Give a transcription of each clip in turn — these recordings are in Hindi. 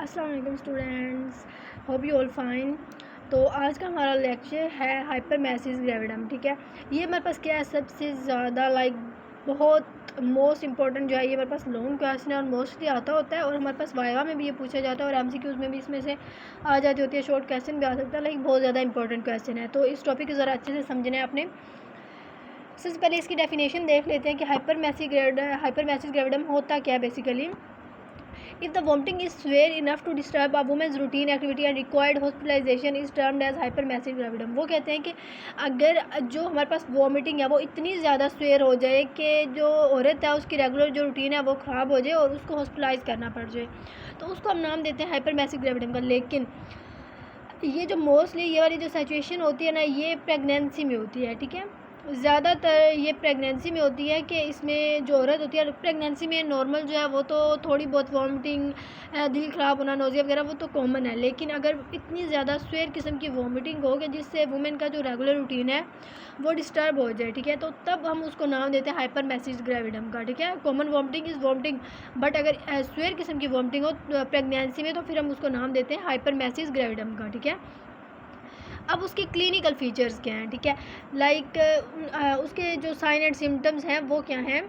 अस्सलाम वालेकुम students, hope you all fine. तो आज का हमारा लेक्चर है हाइपरमेसिस ग्रेविडम। ठीक है, ये हमारे पास क्या है, सबसे ज़्यादा बहुत मोस्ट इंपॉर्टेंट जो है, ये हमारे पास लॉन्ग क्वेश्चन है और मोस्टली आता होता है और हमारे पास वाइवा में भी ये पूछा जाता है और एमसीक्यूज़ में भी इसमें से आ जाती होती है। शॉर्ट क्वेश्चन भी आ सकता है, बहुत ज़्यादा इंपॉर्टेंट क्वेश्चन है। तो इस टॉपिक को ज़रा अच्छे से समझना है आपने। सबसे पहले इसकी डेफिनेशन देख लेते हैं कि हाइपरमेसिस ग्रेविडम होता क्या है basically. If the vomiting is severe enough to disturb a woman's routine activity and required hospitalization is termed as hypermassive gravidum। वो कहते हैं कि अगर जो हमारे पास वॉमिटिंग है वो इतनी ज़्यादा स्वेयर हो जाए कि जो औरत है उसकी रेगुलर जो रूटीन है वो ख़राब हो जाए और उसको हॉस्पिटलाइज करना पड़ जाए, तो उसको हम नाम देते हैं हाइपरमेसिव ग्रेविडम का। लेकिन ये जो मोस्टली ये वाली जो सिचुएशन होती है ना, ये प्रेगनेंसी में होती है। ठीक है, ज़्यादातर ये प्रेगनेंसी में होती है कि इसमें जो औरत होती है प्रेगनेंसी में नॉर्मल जो है वो तो थोड़ी बहुत वॉमिटिंग, दिल ख़राब होना, नोज़िया वगैरह वो तो कॉमन है। लेकिन अगर इतनी ज़्यादा स्वेयर किस्म की वॉमिटिंग हो कि जिससे वुमेन का जो रेगुलर रूटीन है वो डिस्टर्ब हो जाए, ठीक है, तो तब हम उसको नाम देते हैं हाइपरमेसिस ग्रेविडम का। ठीक है, common vomiting is vomiting, but अगर स्वेयर किस्म की वॉमिटिंग हो प्रेगनेंसी में तो फिर हम उसको नाम देते हैं हाइपरमेसिस ग्रेविडम का। ठीक है, अब उसके क्लिनिकल फीचर्स क्या हैं। ठीक है, उसके जो साइन एंड सिम्टम्स हैं वो क्या हैं।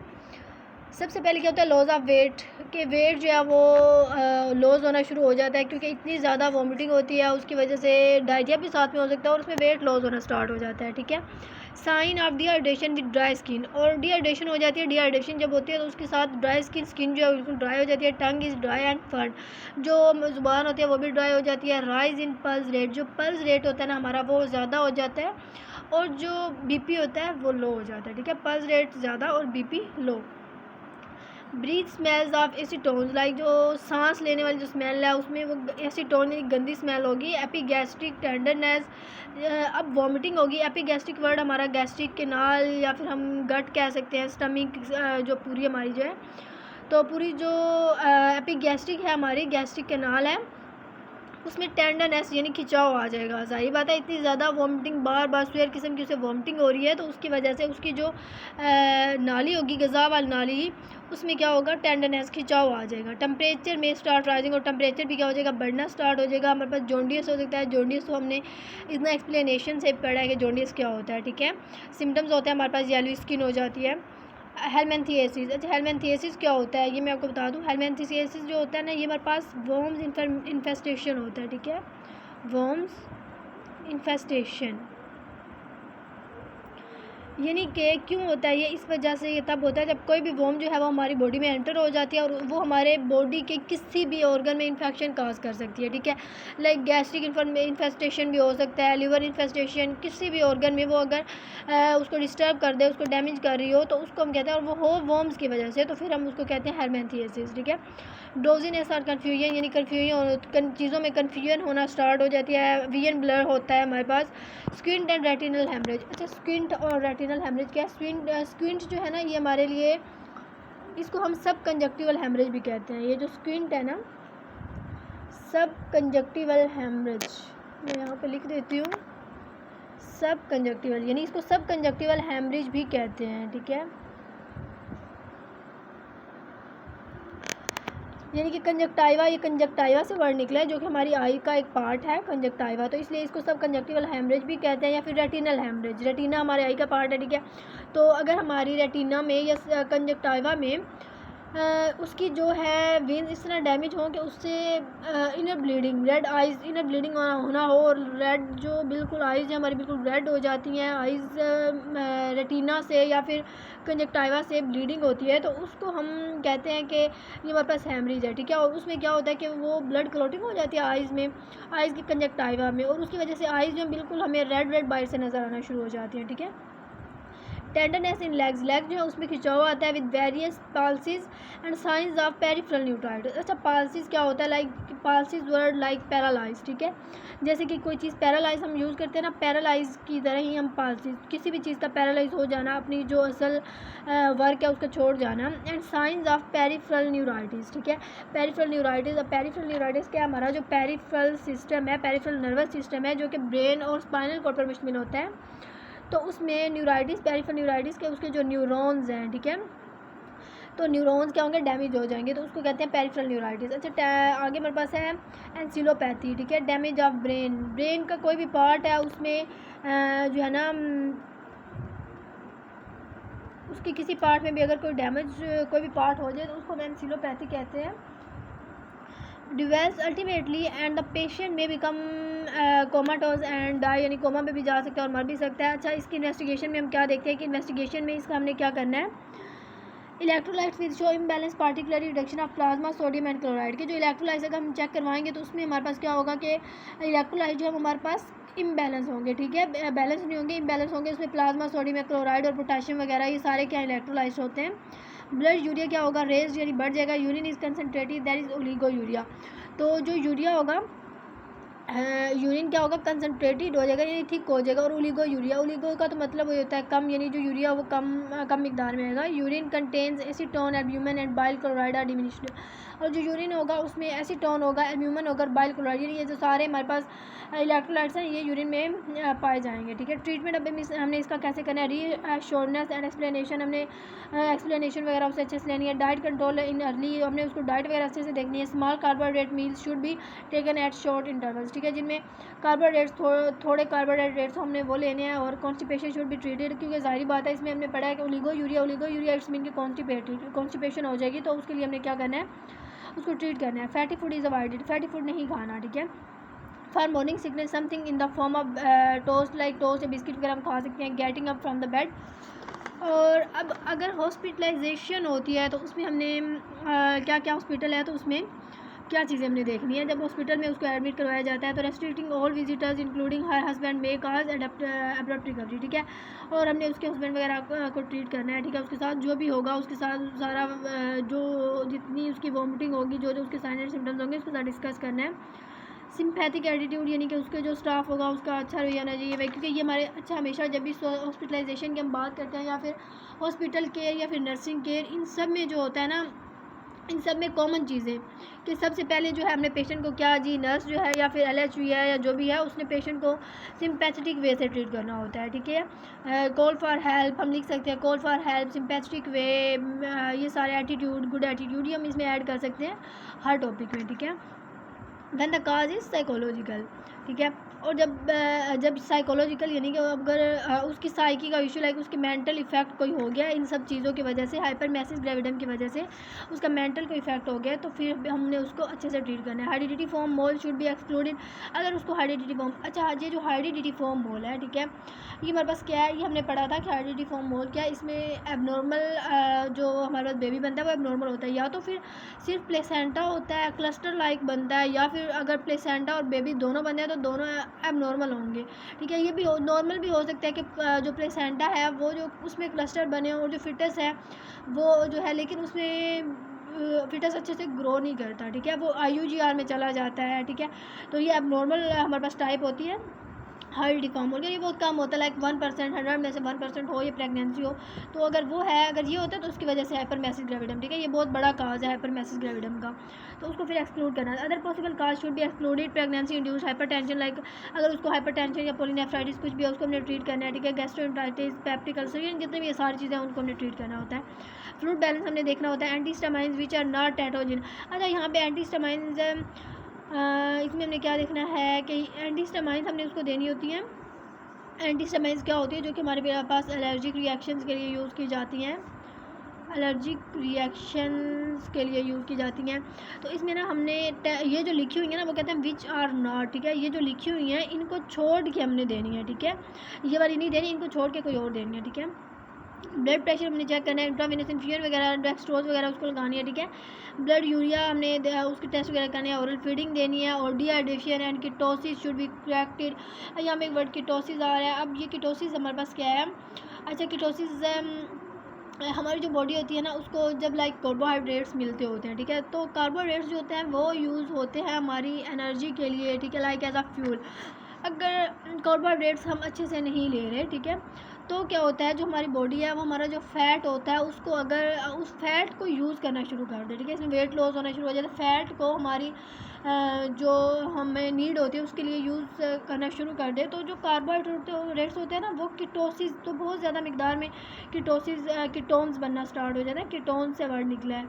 सबसे पहले क्या होता है, लॉस ऑफ वेट, कि वेट जो है वो लॉस होना शुरू हो जाता है क्योंकि इतनी ज़्यादा वॉमिटिंग होती है, उसकी वजह से डायरिया भी साथ में हो सकता है और उसमें वेट लॉस होना स्टार्ट हो जाता है। ठीक है, sign of dehydration with dry skin, और डिहाइड्रेशन हो जाती है। डिहाइड्रेशन जब होती है तो उसके साथ ड्राई स्किन जो है बिल्कुल ड्राई हो जाती है। टंग इज़ ड्राई एंड फर्न, जो ज़ुबान होती है वो भी ड्राई हो जाती है। राइज इन पल्स रेट, जो पल्स रेट होता है ना हमारा वो ज़्यादा हो जाता है और जो बीपी होता है वो लो हो जाता है। ठीक है, पल्स रेट ज़्यादा और BP low. Breath smells of acetones, जो सांस लेने वाली जो स्मेल है उसमें वो एसीटोन गंदी स्मेल होगी। एपिगैस्ट्रिक टेंडरनेस, अब वॉमिटिंग होगी। एपिगैस्ट्रिक वर्ड हमारा गैस्ट्रिक केनाल या फिर हम गट कह सकते हैं, स्टमिक जो पूरी हमारी जो है, तो पूरी जो एपिगैस्ट्रिक है हमारी गैस्ट्रिक केनाल है उसमें टेंडरनेस यानी खिंचाव आ जाएगा। सही बात है, इतनी ज़्यादा वॉमिटिंग बार बार स्वेयर किस्म की उसे वॉमिटिंग हो रही है तो उसकी वजह से उसकी जो नाली होगी, गज़ा वाली नाली, उसमें क्या होगा, टेंडरनेस खिंचाव आ जाएगा। टेम्परेचर में स्टार्ट राइजिंग, और टेम्परेचर भी क्या हो जाएगा, बढ़ना स्टार्ट हो जाएगा। हमारे पास जॉन्डियस हो सकता है। जॉन्डियस तो हमने इतना एक्सप्लेनेशन से पढ़ा है कि जॉन्डियस क्या होता है। ठीक है, सिम्टम्स होते हैं हमारे पास, येलो स्किन हो जाती है। हेलमेंथिएसिस, अच्छा हेलमेंथिएसिस क्या होता है ये मैं आपको बता दूं। हेलमेंथिएसिस जो होता है ना, ये हमारे पास वर्म्स इन्फेस्टेशन होता है। ठीक है, वर्म्स इन्फेस्टेशन यानी कि क्यों होता है ये, इस वजह से ये तब होता है जब कोई भी वॉर्म जो है वो हमारी बॉडी में एंटर हो जाती है और वो हमारे बॉडी के किसी भी ऑर्गन में इन्फेक्शन काज कर सकती है। ठीक है, गैस्ट्रिक इन्फेस्टेशन भी हो सकता है, लिवर इन्फेस्टेशन, किसी भी ऑर्गन में वो अगर उसको डिस्टर्ब कर दे, उसको डैमेज कर रही हो तो उसको हम कहते हैं, और वो हो वॉर्म्स की वजह से, तो फिर हम उसको कहते हैं हेलमेंथिएसिस। ठीक है, डोजिनेस और कन्फ्यूजन, यानी चीज़ों में कन्फ्यूजन होना स्टार्ट हो जाती है। विजन ब्लर होता है हमारे पास। स्क्विंट एंड रेटिनल हेमरेज, अच्छा स्क्विंट और रेटिनल हेमरेज क्या है। स्क्विंट जो है ना ये हमारे लिए, इसको हम सब कंजक्टिवल हेमरेज भी कहते हैं। ये जो स्क्विंट है ना, सब कंजक्टिवल हेमरेज, मैं यहाँ पे लिख देती हूँ, सब कंजक्टिवल, यानी इसको सब कंजक्टिवल हेमरेज भी कहते हैं। ठीक है, यानी कि कंजक्टाइवा, ये कंजक्टाइवा से वर्ड निकला है जो कि हमारी आई का एक पार्ट है कंजक्टाइवा, तो इसलिए इसको सब कंजक्टिवल हेमरेज भी कहते हैं या फिर रेटिनल हेमरेज। रेटिना हमारे आई का पार्ट है। ठीक है, तो अगर हमारी रेटिना में या कंजक्टाइवा में उसकी जो है वेन्स इस तरह डैमेज हों कि उससे inner bleeding, red eyes, inner bleeding होना हो, और रेड जो बिल्कुल आइज़ है हमारी बिल्कुल रेड हो जाती हैं, आइज़ रेटिना से या फिर कंजक्टाइवा से ब्लीडिंग होती है, तो उसको हम कहते हैं कि ये हमारे पास हेमरेज है। ठीक है, और उसमें क्या होता है कि वो ब्लड क्लॉटिंग हो जाती है आइज़ में, आइज़ की कंजक्टाइवा में, और उसकी वजह से आइज़ जो बिल्कुल हमें रेड रेड बाइट से नज़र आना शुरू हो जाती हैं। ठीक है, टेंडरनेस इन लेग्स, लेग जो है उसमें खिंचाव आता है with various palsies and signs of peripheral neuritis. अच्छा पाल्सीज क्या होता है, पाल्सीज वर्ड पैरालाइज। ठीक है, जैसे कि कोई चीज़ पैरालाइज हम यूज़ करते हैं ना, पैरालाइज की तरह ही हम पाल्सीज, किसी भी चीज़ का पैरालाइज हो जाना, अपनी जो असल वर्क है उसका छोड़ जाना। And signs of peripheral neuritis. ठीक है, पेरिफेरल न्यूराइटिस, अब पेरिफेरल न्यूराइटिस क्या, हमारा जो पेरिफेरल सिस्टम है, पेरिफेरल नर्वस सिस्टम है जो कि ब्रेन और स्पाइनल कॉर्ड पर मुश्तमिल होता है, तो उसमें न्यूराइटिस, पेरिफेरल न्यूराइटिस के उसके जो न्यूरॉन्स हैं, ठीक है, तो न्यूरॉन्स क्या होंगे, डैमेज हो जाएंगे, तो उसको कहते हैं पेरिफेरल न्यूराइटिस। अच्छा आगे हमारे पास है एंसिलोपैथी, ठीक है, डैमेज ऑफ ब्रेन, ब्रेन का कोई भी पार्ट है उसमें जो है ना उसके किसी पार्ट में भी अगर कोई डैमेज कोई भी पार्ट हो जाए तो उसको एंसिलोपैथी कहते हैं। Dwells ultimately and the patient में बिकम कोमाटोज एंड डाई, यानी कोमा में भी जा सकता है और मर भी सकता है। अच्छा इसकी इन्वेस्टिगेशन में हम क्या देखते हैं कि इन्वेस्टिगेशन में इसका हमने क्या करना है, electrolytes with show imbalance particularly reduction of plasma sodium and chloride के जो इलेक्ट्रोलाइट्स अगर हम चेक करवाएंगे तो उसमें हमारे पास क्या होगा कि इलेक्ट्रोलाइट जो है हमारे पास इम्बैलेंस होंगे, ठीक है, बैलेंस नहीं होंगे, इम्बैलेंस होंगे, उसमें प्लाज्मा सोडियम या क्लोराइड और पोटाशियम वगैरह ये सारे क्या इलेक्ट्रोलाइट्स होते हैं। ब्लड यूरिया क्या होगा, रेज यानी बढ़ जाएगा, urine is concentrated that is oligo urea, तो जो यूरिया होगा यूरिन क्या होगा, कंसनट्रेटेड हो जाएगा यानी थिक हो जाएगा, और ओलिगो यूरिया, ओलिगो का तो मतलब वही होता है कम, यानी जो यूरिया वो कम मिकदार में आएगा। Urine contains acetone albumin and bile chloride are diminished, और जो यूरिन होगा उसमें एसीटोन होगा, एल्ब्यूमिन होगा, बाइल क्लोराइड, ये जो सारे हमारे पास इलेक्ट्रोलाइट्स हैं ये यूरिन में पाए जाएंगे, ठीक है। ट्रीटमेंट अब हमने इसका कैसे करना है, रीअश्योरेंस एंड एक्सप्लेनेशन, हमने एक्सप्लेनेशन वगैरह उससे अच्छे से लेनी है। डाइट कंट्रोल इन अर्ली, हमने उसको डाइट वगैरह अच्छे से देखनी है। Small carbohydrate meals should be taken at short intervals, ठीक है, जिनमें कार्बोहाइड्रेट्स थोड़े कार्बोहाइड्रेट्स हमने वो लेने हैं, और कॉन्स्टिपेशन शुड बी ट्रीटेड, क्योंकि जाहिर बात है इसमें हमने पढ़ा है कि ओलिगो यूरिया इट्स मीन की कॉन्स्टिपेशन हो जाएगी, तो उसके लिए हमने क्या करना है, उसको ट्रीट करना है। Fatty food is avoided, fatty food नहीं खाना, ठीक है। For morning sickness something in the form of toast, like toast या बिस्किट वगैरह हम खा सकते हैं। Getting up from the bed, और अब अगर हॉस्पिटलाइजेशन होती है तो उसमें हमने क्या क्या हॉस्पिटल है तो उसमें क्या चीज़ें हमने देखनी है। जब हॉस्पिटल में उसको एडमिट करवाया जाता है तो restricting all visitors including her husband may cause abrupt recovery, ठीक है, और हमने उसके हस्बैंड वगैरह को ट्रीट करना है, ठीक है, उसके साथ जो भी होगा उसके साथ सारा जो जितनी उसकी वॉमिटिंग होगी, जो जो उसके साइन एंड सिम्टम्स होंगे उसके साथ डिस्कस करना है। सिंपैथिक एटीट्यूड, यानी कि उसके जो स्टाफ होगा उसका अच्छा रवैया होना चाहिए भाई, क्योंकि ये हमारे अच्छा हमेशा जब भी हॉस्पिटलाइजेशन की हम बात करते हैं या फिर हॉस्पिटल केयर या फिर नर्सिंग केयर, इन सब में जो होता है ना, इन सब में कॉमन चीज़ें कि सबसे पहले जो है हमने पेशेंट को क्या जी, नर्स जो है या फिर LHV है या जो भी है उसने पेशेंट को सिंपैथेटिक वे से ट्रीट करना होता है, ठीक है। कॉल फॉर हेल्प हम लिख सकते हैं, कॉल फॉर हेल्प, सिंपैथेटिक वे, ये सारे एटीट्यूड, गुड एटीट्यूड ये हम इसमें ऐड कर सकते हैं हर टॉपिक में, ठीक है। Then the cause is psychological, ठीक है, और जब साइकोलॉजिकल यानी कि अगर उसकी साइकी का इशू, लाइक उसकी मेंटल इफेक्ट कोई हो गया इन सब चीज़ों की वजह से, हाइपरमेसिस ग्रेविडम की वजह से उसका मेंटल कोई इफेक्ट हो गया, तो फिर हमने उसको अच्छे से ट्रीट करना है। Heredity form mole should be excluded, अगर उसको हेरिडिटी फॉर्म, अच्छा ये जो हेरिडिटी फॉर्म मोल है, ठीक है, ये हमारे पास क्या है, ये हमने पढ़ा था कि हेरिडिटी फॉर्म मोल क्या है, इसमें एबनॉर्मल जो हमारे पास बेबी बनता है वो एबनॉर्मल होता है, या तो फिर सिर्फ प्लेसेंटा होता है क्लस्टर लाइक बनता है, या फिर अगर प्लेसेंटा और बेबी दोनों बनते हैं तो दोनों एबनॉर्मल होंगे, ठीक है। ये भी नॉर्मल भी हो सकता है कि जो प्लेसेंटा है वो जो उसमें क्लस्टर बने हो, और जो फिटस है वो जो है लेकिन उसमें फिटस अच्छे से ग्रो नहीं करता, ठीक है, वो IUGR में चला जाता है, ठीक है, तो ये एबनॉर्मल हमारे पास टाइप होती है। हेरिडिटी फॉर्म हो गया, ये बहुत कम होता है, लाइक 1%, 100 में से 1% हो, ये प्रेगनेंसी हो, तो अगर वो है, अगर ये होता है तो उसकी वजह से हाइपरमेसिस ग्रेविडम, ठीक है, ये बहुत बड़ा काज है हाइपरमेसिस ग्रेविडम का, तो उसको फिर एक्सक्लूड करना है। Other possible cause should be excluded, pregnancy induced hypertension, like अगर उसको हाइपरटेंशन या पोलिनेफ्राइटिस कुछ भी है उसको हमने ट्रीट करना है, ठीक है, गैस्ट्रोएंटेराइटिस, पेप्टिक अल्सर, जितने भी ये सारी चीज़ें हैं उनको हमने ट्रीट करना होता है। फ्लूइड बैलेंस हमने देखना होता है। एंटीस्टामाइन्स विच आर नॉट टेटोजिन, अच्छा यहाँ पे एंटीस्टामाइन्स इसमें हमने क्या देखना है कि एंटीस्टामाइन्स हमने उसको देनी होती हैं। एंटीस्टामाइन्स क्या होती है, जो कि हमारे पास एलर्जिक रिएक्शंस के लिए यूज़ की जाती हैं, एलर्जिक रिएक्शंस के लिए यूज़ की जाती हैं। तो इसमें ना हमने ये जो लिखी हुई है ना वो कहते हैं विच आर नॉट, ठीक है, ये जो लिखी हुई हैं इनको छोड़ के हमने देनी है, ठीक है, ये वाली नहीं देनी, इनको छोड़ के कोई और देनी है, ठीक है। ब्लड प्रेशर हमने चेक करना है, इंट्रावेनस इन्फ्यूजन वगैरह, डेक्सट्रोज वगैरह उसको लगानी है, ठीक है। ब्लड यूरिया हमने उसके टेस्ट वगैरह करने हैं, ओरल फीडिंग देनी है, और dehydration and ketosis should be corrected. यहाँ में एक वर्ड कीटोसिस आ रहा है, अब ये कीटोसिस हमारे पास क्या है, अच्छा कीटोसिस हमारी जो बॉडी होती है ना उसको जब लाइक कार्बोहाइड्रेट्स मिलते होते हैं, ठीक है, तो कार्बोहाइड्रेट्स जो होते हैं वो यूज़ होते हैं हमारी एनर्जी के लिए, ठीक है, लाइक एज अ फ्यूल। अगर कार्बोहाइड्रेट्स हम अच्छे से नहीं ले रहे, ठीक है, तो क्या होता है, जो हमारी बॉडी है वो हमारा जो फ़ैट होता है उसको अगर उस फ़ैट को यूज़ करना शुरू कर दे, ठीक है, इसमें वेट लॉस होना शुरू हो जाता है, फ़ैट को हमारी जो हमें नीड होती है उसके लिए यूज़ करना शुरू कर दे, तो जो कार्बोहाइड्रेट्स होते हैं ना वो कीटोसिस, तो बहुत ज़्यादा मिकदार में कीटोन्स बनना स्टार्ट हो जाता है। कीटोन से वर्ड निकला है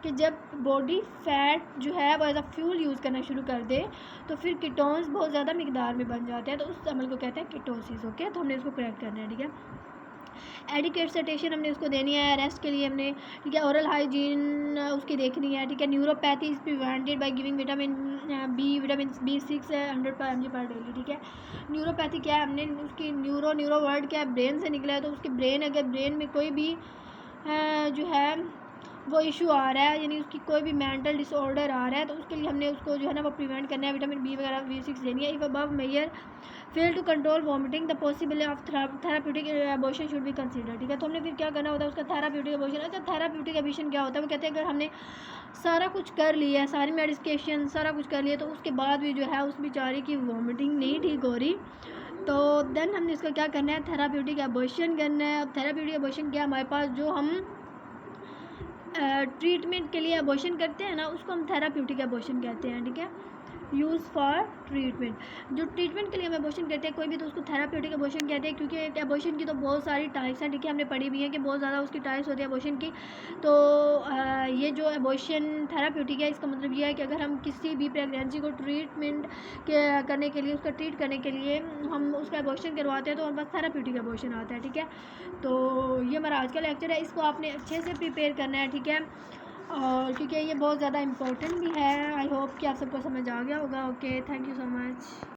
कि जब बॉडी फ़ैट जो है वो एज अ फ्यूल यूज़ करना शुरू कर दे तो फिर कीटोन्स बहुत ज़्यादा मिकदार में बन जाते हैं, तो उस अमल को कहते हैं कीटोसिस। ओके, तो हमने इसको करेक्ट करना है, ठीक है। एडिकेट सेटेशन हमने उसको देनी है, रेस्ट के लिए हमने, ठीक है, ओरल हाइजीन उसकी देखनी है, ठीक है। Neuropathy is prevented by giving vitamin vitamin B6 100 mg पर डेली, ठीक है। न्यूरोपैथी क्या है, हमने उसकी न्यूरो वर्ड क्या है, ब्रेन से निकला है, तो उसके अगर ब्रेन में कोई भी जो है वो इशू आ रहा है, यानी उसकी कोई भी मेंटल डिसऑर्डर आ रहा है, तो उसके लिए हमने उसको जो है ना वो प्रिवेंट करना है, विटामिन B वगैरह B6 देनी है। If above measure fail to control vomiting the possibility of therapeutic abortion should be consider, ठीक है। तो हमने फिर क्या करना होता है उसका थेराप्यूटिक एबॉर्शन। अच्छा, थेराप्यूटिक एबॉर्शन क्या होता है, वो कहते हैं अगर हमने सारा कुछ कर लिया है, सारी मेडिकेशन सारा कुछ कर लिया, तो उसके बाद भी जो है उस बेचारे की वॉमिटिंग नहीं ठीक हो रही, तो देन हमने इसका क्या करना है, थेराप्यूटिक एबॉर्शन करना है। अब थेराप्यूटिक एबॉर्शन क्या, हमारे पास जो हम ट्रीटमेंट के लिए एबॉर्शन करते हैं ना उसको हम थेराप्यूटिक एबॉर्शन कहते हैं, ठीक है। यूज़ फॉर ट्रीटमेंट, जो ट्रीटमेंट के लिए हम एबॉर्शन करते हैं कोई भी, तो उसको थेराप्यूटिक एबॉर्शन कहते हैं, क्योंकि एबॉर्शन की तो बहुत सारी टाइप्स हैं, ठीक है, हमने पढ़ी भी है कि बहुत ज़्यादा उसकी टाइप्स होती है एबॉर्शन की। तो ये जो एबॉर्शन थेराप्यूटिक है इसका मतलब ये है कि अगर हम किसी भी प्रेगनेंसी को ट्रीटमेंट करने के लिए, उसका ट्रीट करने के लिए हम उसका एबॉर्शन करवाते हैं तो हमारे पास थेराप्यूटिक एबॉर्शन आता है, ठीक है। तो ये हमारा आज का लेक्चर है, इसको आपने अच्छे से प्रिपेयर करना है, ठीक है, और क्योंकि ये बहुत ज़्यादा इम्पोर्टेंट भी है। आई होप कि आप सबको समझ आ गया होगा। Okay, thank you so much.